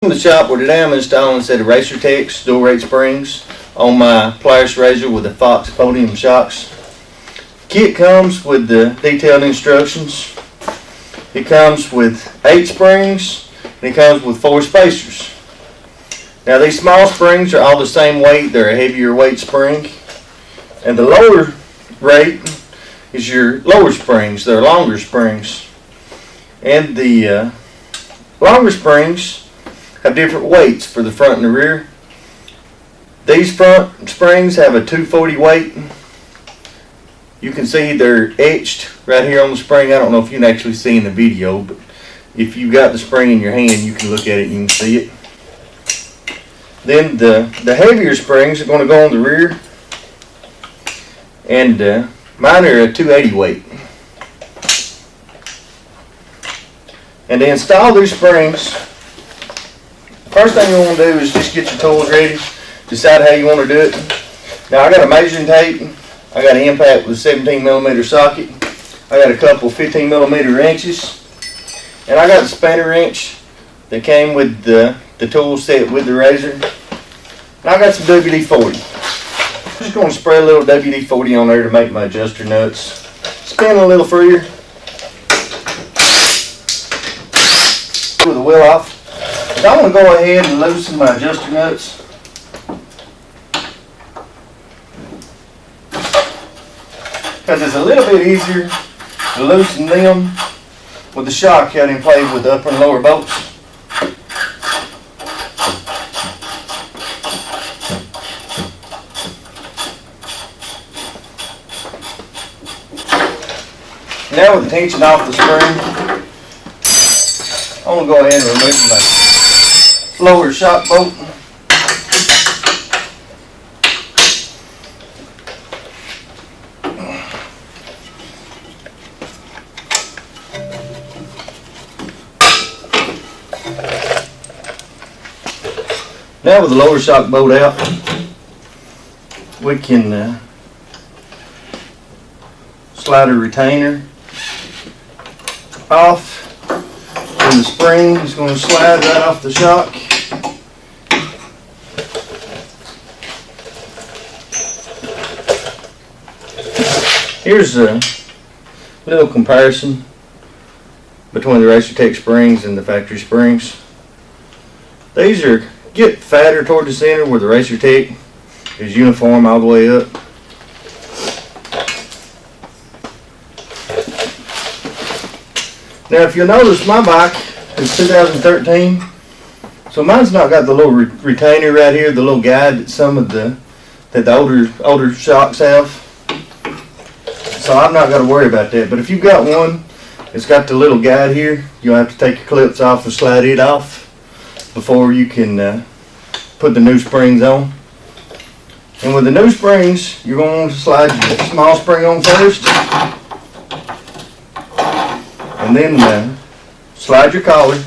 In the shop where today I'm installing a set of RacerTech Dual Rate springs on my Polaris RZR with the Fox podium shocks. Kit comes with the detailed instructions. It comes with 8 springs and it comes with 4 spacers. Now these small springs are all the same weight. They're a heavier weight spring, and the lower rate is your lower springs. They're longer springs, and the longer springs have different weights for the front and the rear. These front springs have a 240 weight. You can see they're etched right here on the spring. I don't know if you can actually see in the video, but if you got the spring in your hand, you can look at it and you can see it. Then the heavier springs are going to go on the rear, and mine are a 280 weight. And to install these springs, first thing you want to do is just get your tools ready. Decide how you want to do it. Now I got a measuring tape. I got an impact with a 17mm socket. I got a couple 15mm wrenches. And I got the spanner wrench that came with the tool set with the razor. And I got some WD-40. I'm just going to spray a little WD-40 on there to make my adjuster nuts spin a little freer. With the wheel off. I want to go ahead and loosen my adjuster nuts. Because it's a little bit easier to loosen them with the shock out in play with the upper and lower bolts. Now with the tension off the spring, I'm going to go ahead and remove my lower shock bolt. Now with the lower shock bolt out, we can slide a retainer off. And the spring is going to slide right off the shock. Here's a little comparison between the RacerTech springs and the factory springs. These get fatter toward the center, where the RacerTech is uniform all the way up. Now if you'll notice, my bike is 2013, so mine's not got the little retainer right here, the little guide that some of the older shocks have. So I'm not going to worry about that. But if you've got one, it's got the little guide here, you'll have to take your clips off and slide it off before you can put the new springs on. And with the new springs, you're going to slide your small spring on first. And then slide your collar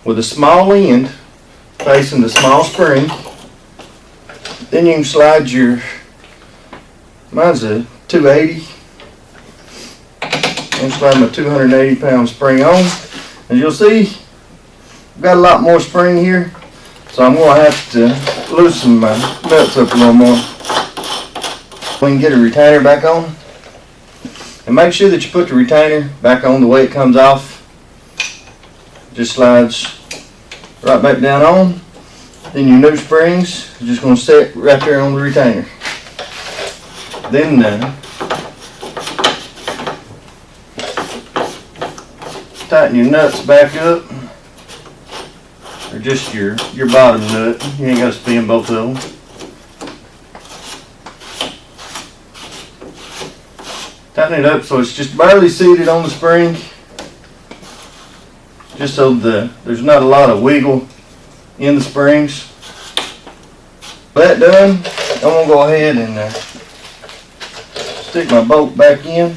with a small end facing the small spring. Then you can slide mine's a 280, and slide my 280-pound spring on. As you'll see, I've got a lot more spring here, so I'm going to have to loosen my nuts up a little more. We can get a retainer back on. And make sure that you put the retainer back on the way it comes off. Just slides right back down on. Then your new springs are just going to set right there on the retainer. Then tighten your nuts back up, or just your bottom nut. You ain't got to spin both of them. Tighten it up so it's just barely seated on the spring, just so there's not a lot of wiggle in the springs. That done, I'm going to go ahead and stick my bolt back in.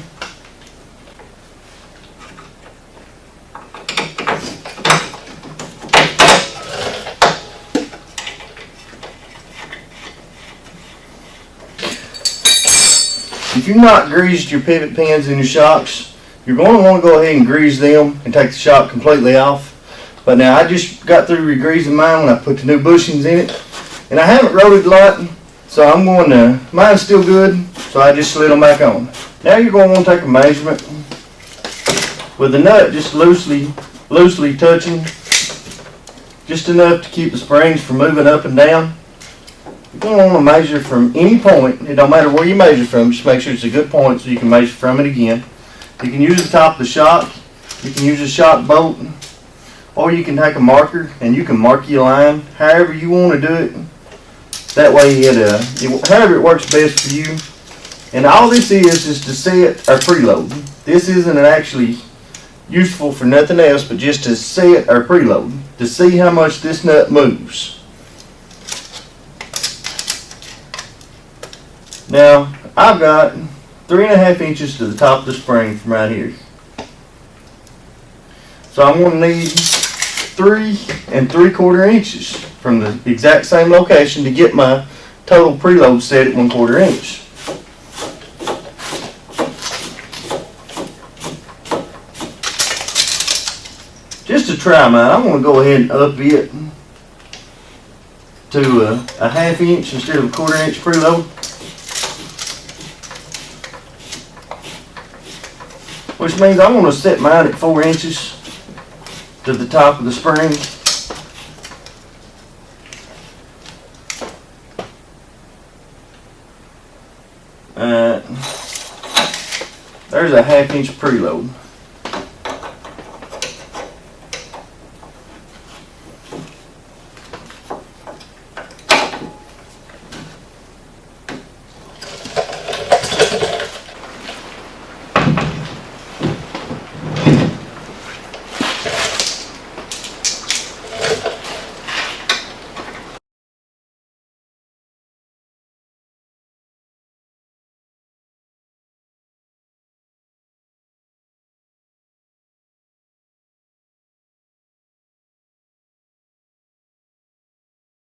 If you've not greased your pivot pins in your shocks, you're going to want to go ahead and grease them and take the shock completely off, But now I just got through regreasing mine when I put the new bushings in it. And I haven't rode it a lot, so I'm going to, mine's still good, so I just slid them back on. Now you're going to want to take a measurement with the nut just loosely touching, just enough to keep the springs from moving up and down. You're going to want to measure from any point. It don't matter where you measure from, just make sure it's a good point so you can measure from it again. You can use the top of the shock, you can use a shock bolt, or you can take a marker and you can mark your line however you want to do it. That way however it works best for you. And all this is to set our preload. This isn't actually useful for nothing else but just to set our preload, to see how much this nut moves. Now I've got 3.5 inches to the top of the spring from right here. So I'm going to need 3 3/4 inches from the exact same location to get my total preload set at 1/4 inch. Just to try mine, I'm going to go ahead and up it to a 1/2 inch instead of a 1/4 inch preload. Which means I'm going to set mine at 4 inches to the top of the spring. There's a 1/2 inch preload.